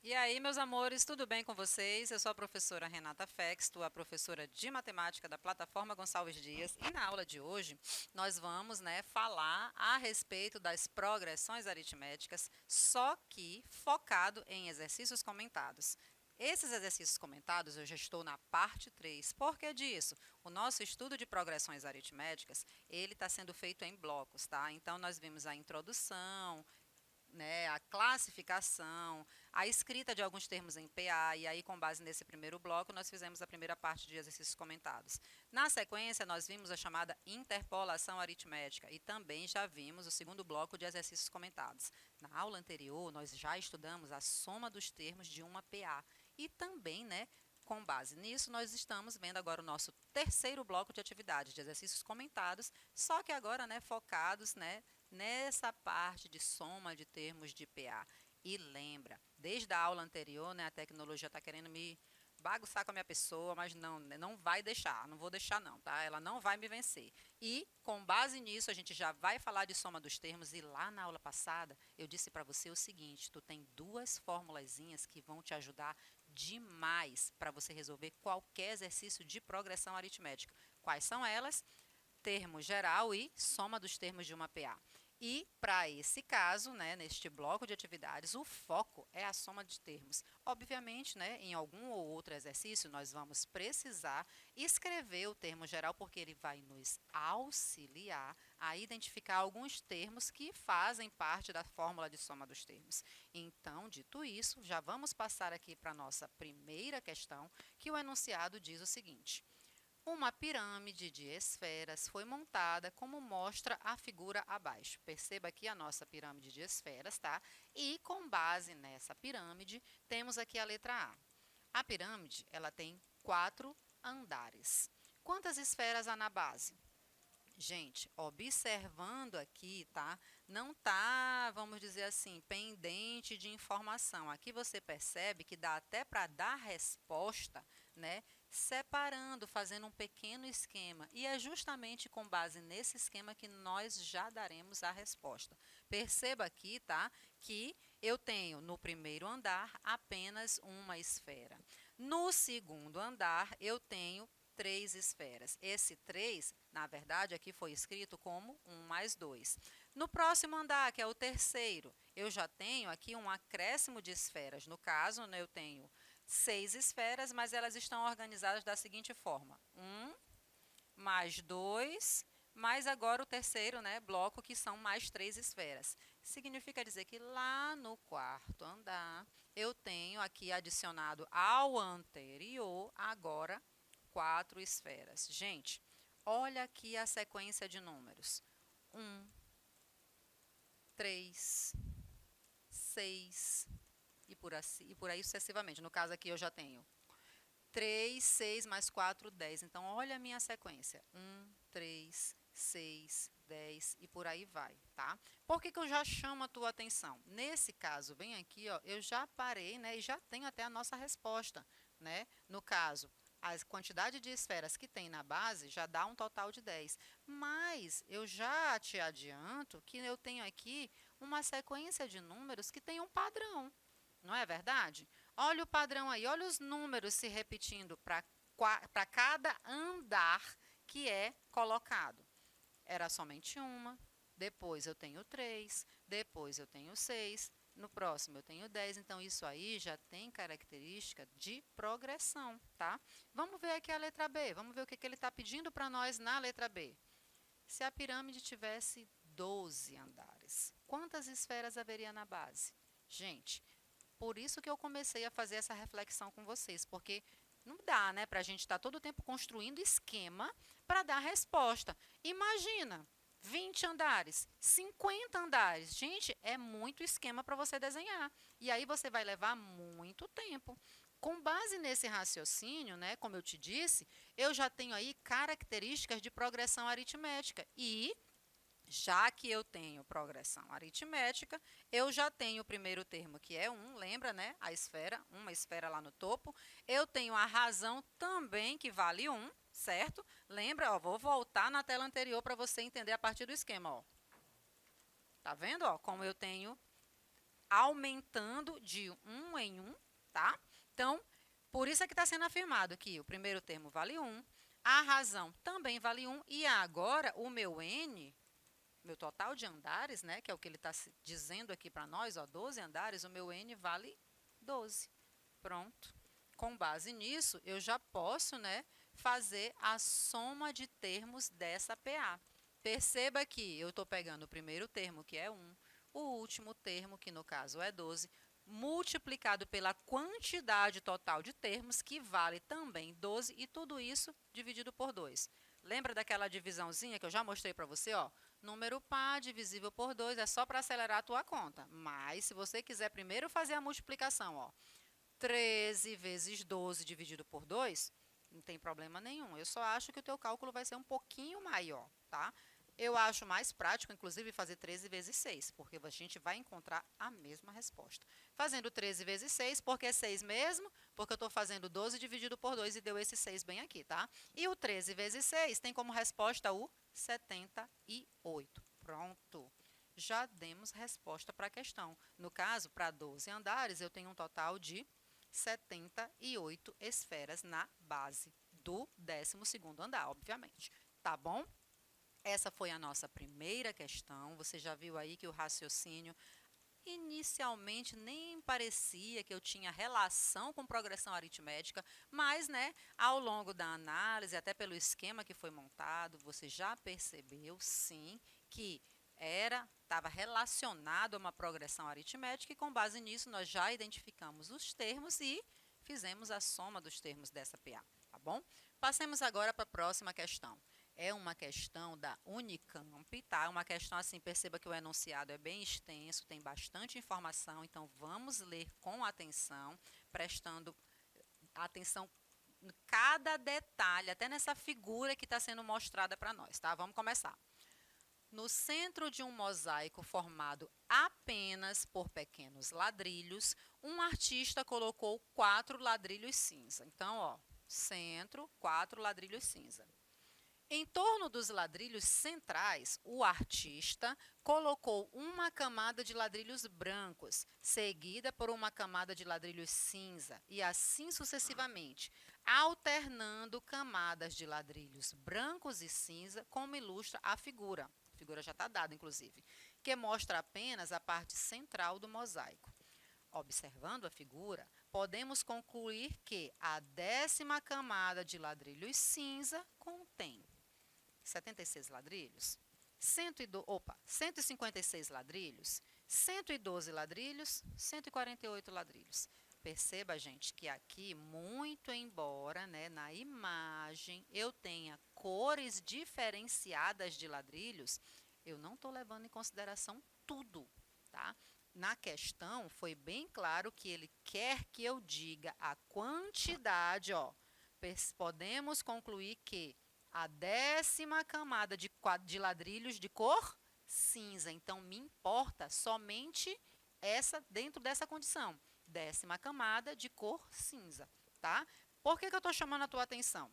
E aí, meus amores, tudo bem com vocês? Eu sou a professora Renata Fexto, a professora de matemática da plataforma Gonçalves Dias, e na aula de hoje nós vamos, falar a respeito das progressões aritméticas, só que focado em exercícios comentados. Esses exercícios comentados eu já estou na parte 3. Por que disso? O nosso estudo de progressões aritméticas, ele está sendo feito em blocos, tá? Então, nós vimos a introdução, a classificação, a escrita de alguns termos em PA, e aí, com base nesse primeiro bloco, nós fizemos a primeira parte de exercícios comentados. Na sequência, nós vimos a chamada interpolação aritmética e também já vimos o segundo bloco de exercícios comentados. Na aula anterior, nós já estudamos a soma dos termos de uma PA e também, com base nisso, nós estamos vendo agora o nosso terceiro bloco de atividades, de exercícios comentados, só que agora, focados, nessa parte de soma de termos de PA. E lembra, desde a aula anterior, a tecnologia está querendo me bagunçar com a minha pessoa, mas não vai deixar, não vou deixar não, tá? Ela não vai me vencer. E, com base nisso, a gente já vai falar de soma dos termos, e lá na aula passada, eu disse para você o seguinte, tu tem duas formulazinhas que vão te ajudar demais para você resolver qualquer exercício de progressão aritmética. Quais são elas? Termo geral e soma dos termos de uma PA. E, para esse caso, neste bloco de atividades, o foco é a soma de termos. Obviamente, em algum ou outro exercício, nós vamos precisar escrever o termo geral, porque ele vai nos auxiliar a identificar alguns termos que fazem parte da fórmula de soma dos termos. Então, dito isso, já vamos passar aqui para a nossa primeira questão, que o enunciado diz o seguinte: uma pirâmide de esferas foi montada como mostra a figura abaixo. Perceba aqui a nossa pirâmide de esferas, tá? E com base nessa pirâmide, temos aqui a letra A. A pirâmide, ela tem 4 andares. Quantas esferas há na base? Gente, observando aqui, tá? Não tá, vamos dizer assim, pendente de informação. Aqui você percebe que dá até para dar resposta, separando, fazendo um pequeno esquema. E é justamente com base nesse esquema que nós já daremos a resposta. Perceba aqui, tá? Que eu tenho no primeiro andar apenas uma esfera. No segundo andar, eu tenho 3 esferas. Esse 3, na verdade, aqui foi escrito como 1 mais 2. No próximo andar, que é o terceiro, eu já tenho aqui um acréscimo de esferas. No caso, eu tenho 6 esferas, mas elas estão organizadas da seguinte forma: 1 mais 2, mais agora o terceiro bloco, que são mais 3 esferas. Significa dizer que lá no quarto andar, eu tenho aqui adicionado ao anterior, agora, 4 esferas. Gente, olha aqui a sequência de números: 1, 3, 6 e por aí sucessivamente. No caso aqui eu já tenho 3, 6 mais 4, 10. Então, olha a minha sequência: 1, 3, 6, 10 e por aí vai, tá? Por que eu já chamo a tua atenção? Nesse caso, bem aqui, ó, eu já parei, e já tenho até a nossa resposta, No caso, a quantidade de esferas que tem na base já dá um total de 10. Mas eu já te adianto que eu tenho aqui uma sequência de números que tem um padrão, não é verdade? Olha o padrão aí, olha os números se repetindo para cada andar que é colocado. Era somente uma, depois eu tenho 3, depois eu tenho 6, no próximo eu tenho 10, então isso aí já tem característica de progressão, tá? Vamos ver aqui a letra B, vamos ver o que ele está pedindo para nós na letra B. Se a pirâmide tivesse 12 andares, quantas esferas haveria na base? Gente, por isso que eu comecei a fazer essa reflexão com vocês, porque não dá, para a gente estar todo o tempo construindo esquema para dar resposta. Imagina, 20 andares, 50 andares. Gente, é muito esquema para você desenhar. E aí você vai levar muito tempo. Com base nesse raciocínio, como eu te disse, eu já tenho aí características de progressão aritmética e Já que eu tenho progressão aritmética, eu já tenho o primeiro termo, que é 1, lembra, né? A esfera, uma esfera lá no topo. Eu tenho a razão também, que vale 1, certo? Lembra, ó, vou voltar na tela anterior para você entender a partir do esquema, ó. Tá vendo, ó, como eu tenho aumentando de 1 em 1, tá? Então, por isso é que está sendo afirmado que o primeiro termo vale 1, a razão também vale 1, e agora o meu N, meu total de andares, né, que é o que ele está dizendo aqui para nós, ó, 12 andares, o meu N vale 12. Pronto. Com base nisso, eu já posso, né, fazer a soma de termos dessa PA. Perceba que eu estou pegando o primeiro termo, que é 1, o último termo, que no caso é 12, multiplicado pela quantidade total de termos, que vale também 12, e tudo isso dividido por 2. Lembra daquela divisãozinha que eu já mostrei para você, ó? Número par divisível por 2 é só para acelerar a tua conta. Mas, se você quiser primeiro fazer a multiplicação, ó, 13 vezes 12 dividido por 2, não tem problema nenhum. Eu só acho que o teu cálculo vai ser um pouquinho maior, tá? Eu acho mais prático, inclusive, fazer 13 vezes 6, porque a gente vai encontrar a mesma resposta. Fazendo 13 vezes 6, por que 6 mesmo? Porque eu estou fazendo 12 dividido por 2 e deu esse 6 bem aqui, tá? E o 13 vezes 6 tem como resposta o 78. Pronto. Já demos resposta para a questão. No caso, para 12 andares, eu tenho um total de 78 esferas na base do 12º andar, obviamente. Tá bom? Essa foi a nossa primeira questão. Você já viu aí que o raciocínio inicialmente nem parecia que eu tinha relação com progressão aritmética, mas, né, ao longo da análise, até pelo esquema que foi montado, você já percebeu, sim, que estava relacionado a uma progressão aritmética, e com base nisso nós já identificamos os termos e fizemos a soma dos termos dessa PA, tá bom? Passemos agora para a próxima questão. É uma questão da Unicamp, tá? Uma questão assim, perceba que o enunciado é bem extenso, tem bastante informação, então vamos ler com atenção, prestando atenção em cada detalhe, até nessa figura que está sendo mostrada para nós, tá? Vamos começar. No centro de um mosaico formado apenas por pequenos ladrilhos, um artista colocou 4 ladrilhos cinza. Então, ó, centro, 4 ladrilhos cinza. Em torno dos ladrilhos centrais, o artista colocou uma camada de ladrilhos brancos, seguida por uma camada de ladrilhos cinza, e assim sucessivamente, alternando camadas de ladrilhos brancos e cinza, como ilustra a figura. A figura já está dada, inclusive, que mostra apenas a parte central do mosaico. Observando a figura, podemos concluir que a 10ª camada de ladrilhos cinza contém 76 ladrilhos, 156 ladrilhos, 112 ladrilhos, 148 ladrilhos. Perceba, gente, que aqui, muito embora, né, na imagem eu tenha cores diferenciadas de ladrilhos, eu não estou levando em consideração tudo, tá? Na questão, foi bem claro que ele quer que eu diga a quantidade, ó. Podemos concluir que a 10ª camada de ladrilhos de cor cinza. Então, me importa somente essa dentro dessa condição. 10ª camada de cor cinza, tá? Por que eu estou chamando a tua atenção?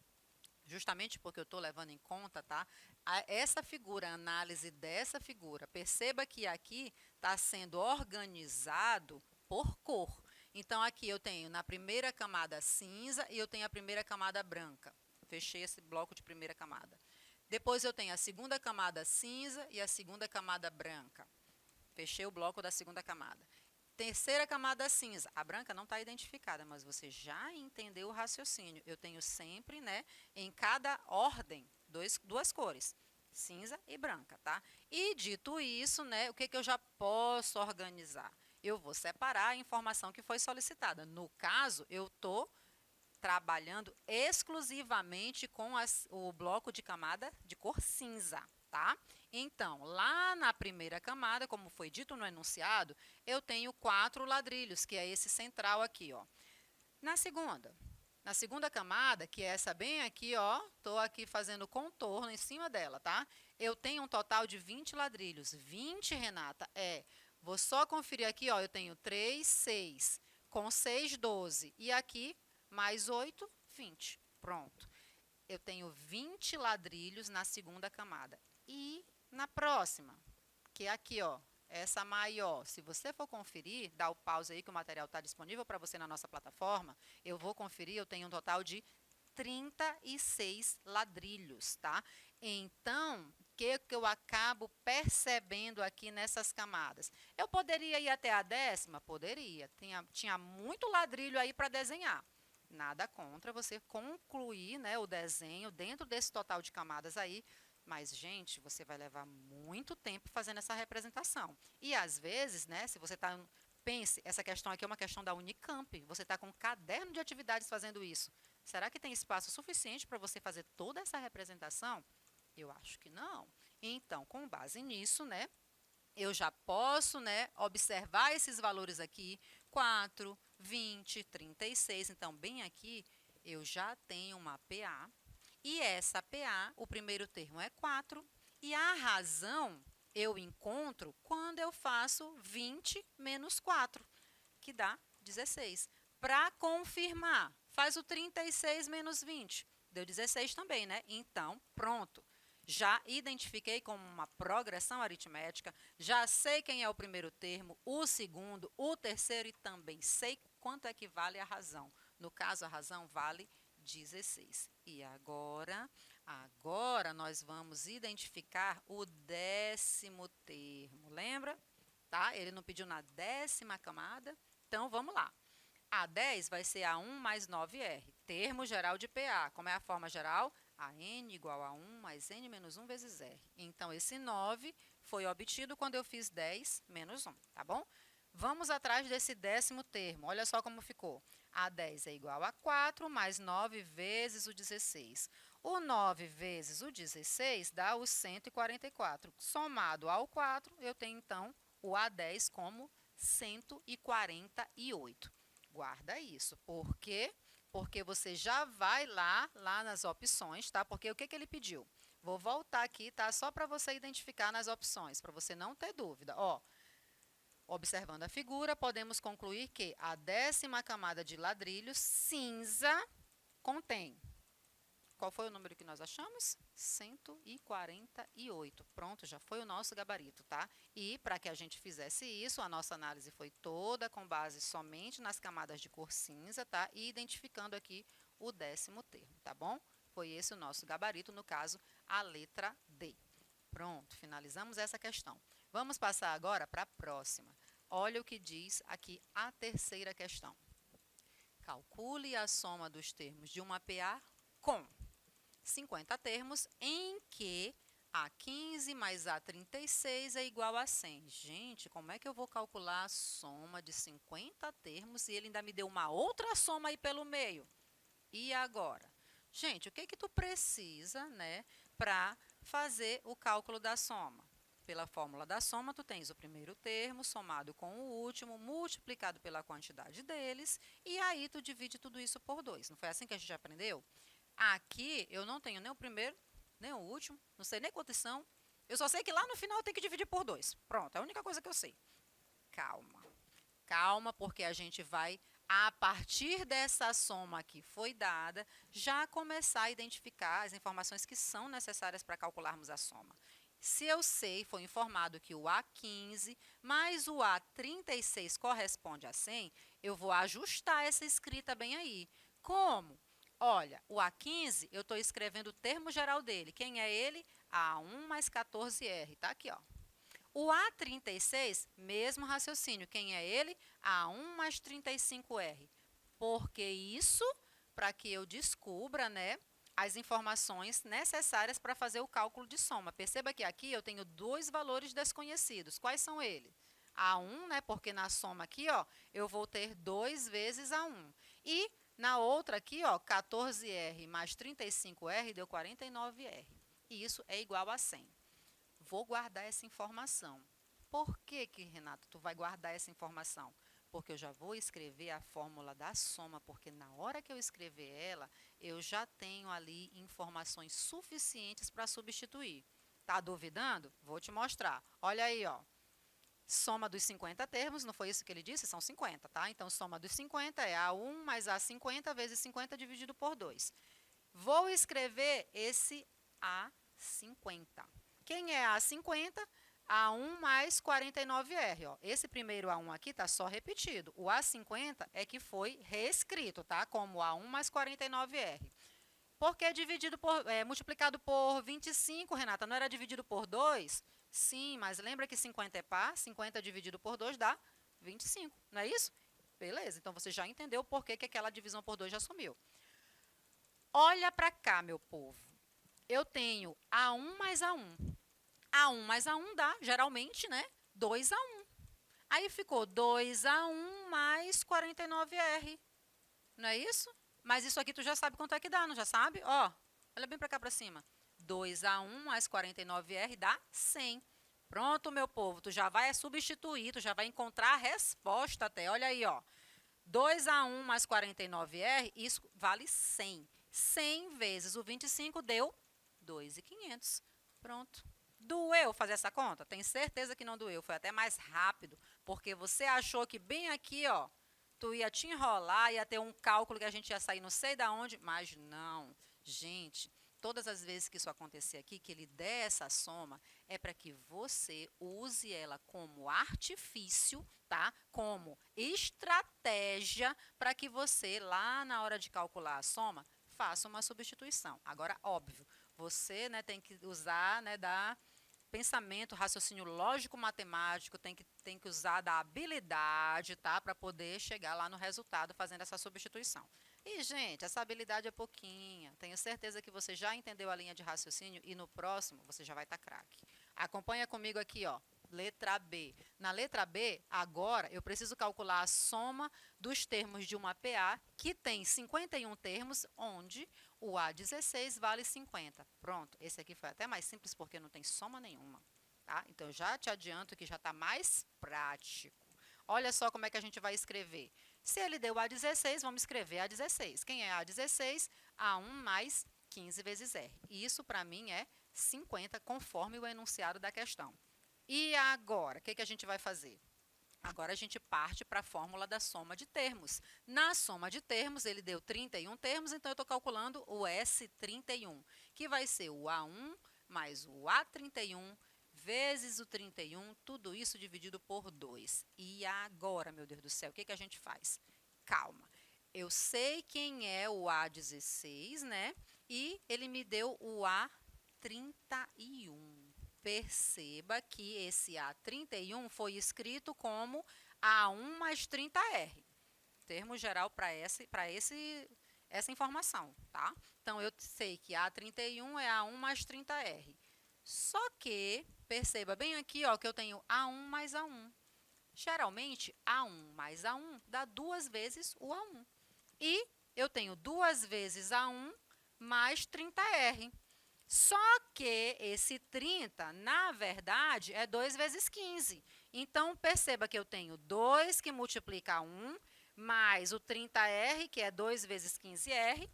Justamente porque eu estou levando em conta, tá? Essa figura, a análise dessa figura. Perceba que aqui está sendo organizado por cor. Então, aqui eu tenho na primeira camada cinza e eu tenho a primeira camada branca. Fechei esse bloco de primeira camada. Depois eu tenho a segunda camada cinza e a segunda camada branca. Fechei o bloco da segunda camada. Terceira camada cinza. A branca não está identificada, mas você já entendeu o raciocínio. Eu tenho sempre, né, em cada ordem, duas cores, cinza e branca, tá? E dito isso, né, o que eu já posso organizar? Eu vou separar a informação que foi solicitada. No caso, eu estou trabalhando exclusivamente com o bloco de camada de cor cinza, tá? Então, lá na primeira camada, como foi dito no enunciado, eu tenho 4 ladrilhos, que é esse central aqui, ó. Na segunda camada, que é essa bem aqui, ó, estou aqui fazendo contorno em cima dela, tá? Eu tenho um total de 20 ladrilhos. 20, Renata, vou só conferir aqui, ó, eu tenho 3, 6, com 6, 12. E aqui, mais 8, 20. Pronto. Eu tenho 20 ladrilhos na segunda camada. E na próxima, que é aqui, ó, essa maior, se você for conferir, dá o pause aí que o material está disponível para você na nossa plataforma, eu vou conferir, eu tenho um total de 36 ladrilhos, tá? Então, o que eu acabo percebendo aqui nessas camadas? Eu poderia ir até a 10ª? Poderia. Tinha muito ladrilho aí para desenhar. Nada contra você concluir, né, o desenho dentro desse total de camadas aí, mas, gente, você vai levar muito tempo fazendo essa representação. E, às vezes, né, se você está... Pense, essa questão aqui é uma questão da Unicamp. Você está com um caderno de atividades fazendo isso. Será que tem espaço suficiente para você fazer toda essa representação? Eu acho que não. Então, com base nisso, né, eu já posso, né, observar esses valores aqui, 4, 20, 36. Então, bem aqui, eu já tenho uma PA. E essa PA, o primeiro termo é 4. E a razão eu encontro quando eu faço 20 menos 4, que dá 16. Para confirmar, faz o 36 menos 20. Deu 16 também, né? Então, pronto. Já identifiquei como uma progressão aritmética, já sei quem é o primeiro termo, o segundo, o terceiro e também sei quanto é que vale a razão. No caso, a razão vale 16. E agora nós vamos identificar o 10º termo. Lembra? Tá? Ele não pediu na 10ª camada. Então, vamos lá. A10 vai ser A1 mais 9R. Termo geral de PA. Como é a forma geral? AN igual a 1 mais N menos 1 vezes R. Então, esse 9 foi obtido quando eu fiz 10 menos 1, tá bom? Vamos atrás desse 10º termo. Olha só como ficou. A10 é igual a 4 mais 9 vezes o 16. O 9 vezes o 16 dá o 144. Somado ao 4, eu tenho, então, o A10 como 148. Guarda isso. Por quê? Porque você já vai lá nas opções, tá? Porque o que ele pediu? Vou voltar aqui, tá? Só para você identificar nas opções, para você não ter dúvida. Ó, observando a figura, podemos concluir que a 10ª camada de ladrilhos cinza contém... Qual foi o número que nós achamos? 148. Pronto, já foi o nosso gabarito, tá? E para que a gente fizesse isso, a nossa análise foi toda com base somente nas camadas de cor cinza, tá? E identificando aqui o 10º termo, tá bom? Foi esse o nosso gabarito, no caso, a letra D. Pronto, finalizamos essa questão. Vamos passar agora para a próxima. Olha o que diz aqui a terceira questão. Calcule a soma dos termos de uma PA com 50 termos em que A15 mais A36 é igual a 100. Gente, como é que eu vou calcular a soma de 50 termos e ele ainda me deu uma outra soma aí pelo meio? E agora? Gente, o que tu precisa, né, para fazer o cálculo da soma? Pela fórmula da soma, tu tens o primeiro termo somado com o último, multiplicado pela quantidade deles, e aí tu divide tudo isso por 2. Não foi assim que a gente aprendeu? Aqui, eu não tenho nem o primeiro, nem o último, não sei nem quantos são. Eu só sei que lá no final eu tenho que dividir por 2. Pronto, é a única coisa que eu sei. Calma. Calma, porque a gente vai, a partir dessa soma que foi dada, já começar a identificar as informações que são necessárias para calcularmos a soma. Se eu sei, foi informado que o A15 mais o A36 corresponde a 100, eu vou ajustar essa escrita bem aí. Como? Olha, o A15, eu estou escrevendo o termo geral dele. Quem é ele? A1 mais 14R. Está aqui, ó. O A36, mesmo raciocínio. Quem é ele? A1 mais 35R. Por que isso? Para que eu descubra, né, as informações necessárias para fazer o cálculo de soma. Perceba que aqui eu tenho dois valores desconhecidos. Quais são eles? A1, né, porque na soma aqui, ó, eu vou ter 2 vezes A1. E na outra aqui, ó, 14R mais 35R deu 49R. E isso é igual a 100. Vou guardar essa informação. Por que, Renato, tu vai guardar essa informação? Porque eu já vou escrever a fórmula da soma, porque na hora que eu escrever ela, eu já tenho ali informações suficientes para substituir. Tá duvidando? Vou te mostrar. Olha aí, ó. Soma dos 50 termos, não foi isso que ele disse? São 50, tá? Então, soma dos 50 é A1 mais A50 vezes 50 dividido por 2. Vou escrever esse A50. Quem é A50? A1 mais 49R. Ó. Esse primeiro A1 aqui está só repetido. O A50 é que foi reescrito, tá? Como A1 mais 49R. Porque é multiplicado por 25, Renata, não era dividido por 2? Sim, mas lembra que 50 é par, 50 dividido por 2 dá 25, não é isso? Beleza, então você já entendeu por que aquela divisão por 2 já sumiu. Olha para cá, meu povo. Eu tenho A1 mais A1. A1 mais A1 dá, geralmente, né, 2A1. Aí ficou 2A1 mais 49R. Não é isso? Mas isso aqui tu já sabe quanto é que dá, não já sabe? Ó, olha bem para cá para cima. 2A1 mais 49R dá 100. Pronto, meu povo, tu já vai substituir, tu já vai encontrar a resposta até. Olha aí, ó. 2A1 mais 49R, isso vale 100. 100 vezes o 25 deu 2.500. Pronto. Doeu fazer essa conta? Tenho certeza que não doeu, foi até mais rápido, porque você achou que bem aqui, ó, tu ia te enrolar, ia ter um cálculo que a gente ia sair não sei da onde, mas não. Gente, todas as vezes que isso acontecer aqui, que ele der essa soma, é para que você use ela como artifício, tá? Como estratégia para que você, lá na hora de calcular a soma, faça uma substituição. Agora, óbvio, você, né, tem que usar, né, da pensamento, raciocínio lógico-matemático, tem que usar da habilidade, tá? Para poder chegar lá no resultado fazendo essa substituição. E, gente, essa habilidade é pouquinha. Tenho certeza que você já entendeu a linha de raciocínio e no próximo você já vai estar craque. Acompanha comigo aqui, ó. Letra B. Na letra B, agora, eu preciso calcular a soma dos termos de uma PA que tem 51 termos, onde o A16 vale 50. Pronto, esse aqui foi até mais simples porque não tem soma nenhuma. Tá? Então, já te adianto que já está mais prático. Olha só como é que a gente vai escrever. Se ele deu A16, vamos escrever A16. Quem é A16? A1 mais 15 vezes R. Isso, para mim, é 50, conforme o enunciado da questão. E agora, o que a gente vai fazer? Agora a gente parte para a fórmula da soma de termos. Na soma de termos, ele deu 31 termos, então eu estou calculando o S31, que vai ser o A1 mais o A31 vezes o 31, tudo isso dividido por 2. E agora, meu Deus do céu, o que a gente faz? Calma. Eu sei quem é o A16, né? E ele me deu o A31. Perceba que esse A31 foi escrito como A1 mais 30R. Termo geral para essa informação, tá? Então, eu sei que A31 é A1 mais 30R. Só que, perceba bem aqui, ó, que eu tenho A1 mais A1. Geralmente, A1 mais A1 dá 2 vezes o A1. E eu tenho 2 vezes A1 mais 30R. Só que esse 30, na verdade, é 2 vezes 15. Então, perceba que eu tenho 2 que multiplica 1, mais o 30R, que é 2 vezes 15R.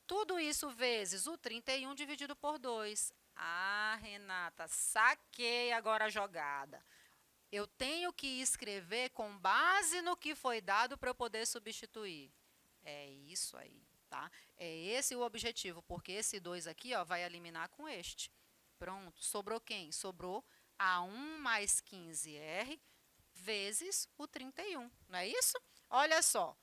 Tudo isso vezes o 31 dividido por 2. Ah, Renata, saquei agora a jogada. Eu tenho que escrever com base no que foi dado para eu poder substituir. É isso aí. Tá? É esse o objetivo, porque esse 2 aqui, ó, vai eliminar com este. Pronto, sobrou quem? Sobrou A1 mais 15R vezes o 31, não é isso? Olha só,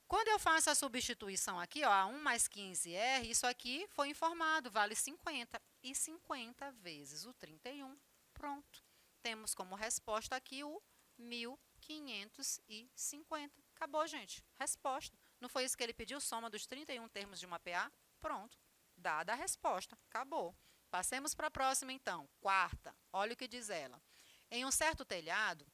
quando eu faço a substituição aqui, ó, A1 mais 15R, isso aqui foi informado, vale 50. E 50 vezes o 31, pronto. Temos como resposta aqui o 1.550. Acabou, gente. Resposta. Não foi isso que ele pediu? Soma dos 31 termos de uma PA? Pronto. Dada a resposta. Acabou. Passemos para a próxima, então. Quarta. Olha o que diz ela. Em um certo telhado,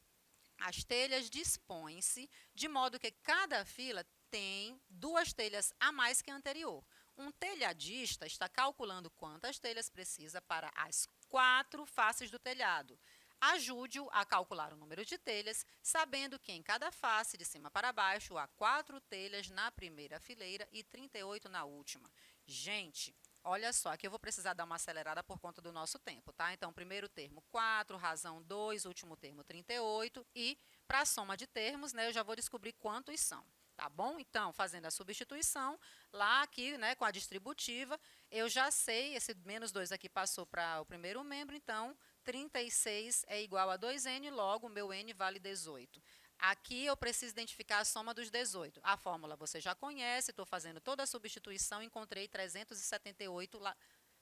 as telhas dispõem-se de modo que cada fila tem 2 telhas a mais que a anterior. Um telhadista está calculando quantas telhas precisa para as 4 faces do telhado. Ajude-o a calcular o número de telhas, sabendo que em cada face, de cima para baixo, há 4 telhas na primeira fileira e 38 na última. Gente, Olha só, aqui eu vou precisar dar uma acelerada por conta do nosso tempo, tá? Então, primeiro termo 4, razão 2, último termo 38 e para a soma de termos, né, eu já vou descobrir quantos são, tá bom? Então, fazendo a substituição, lá aqui, né, com a distributiva, eu já sei, esse menos 2 aqui passou para o primeiro membro, então 36 é igual a 2n, logo o meu n vale 18. Aqui eu preciso identificar a soma dos 18. A fórmula você já conhece, estou fazendo toda a substituição, encontrei 378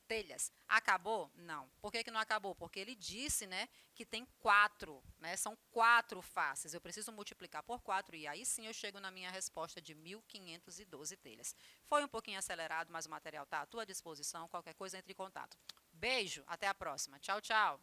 telhas. Acabou? Não. Por que não acabou? Porque ele disse, né, que tem 4, né, são 4 faces. Eu preciso multiplicar por 4 e aí sim eu chego na minha resposta de 1.512 telhas. Foi um pouquinho acelerado, mas o material está à tua disposição. Qualquer coisa, entre em contato. Beijo, até a próxima. Tchau, tchau.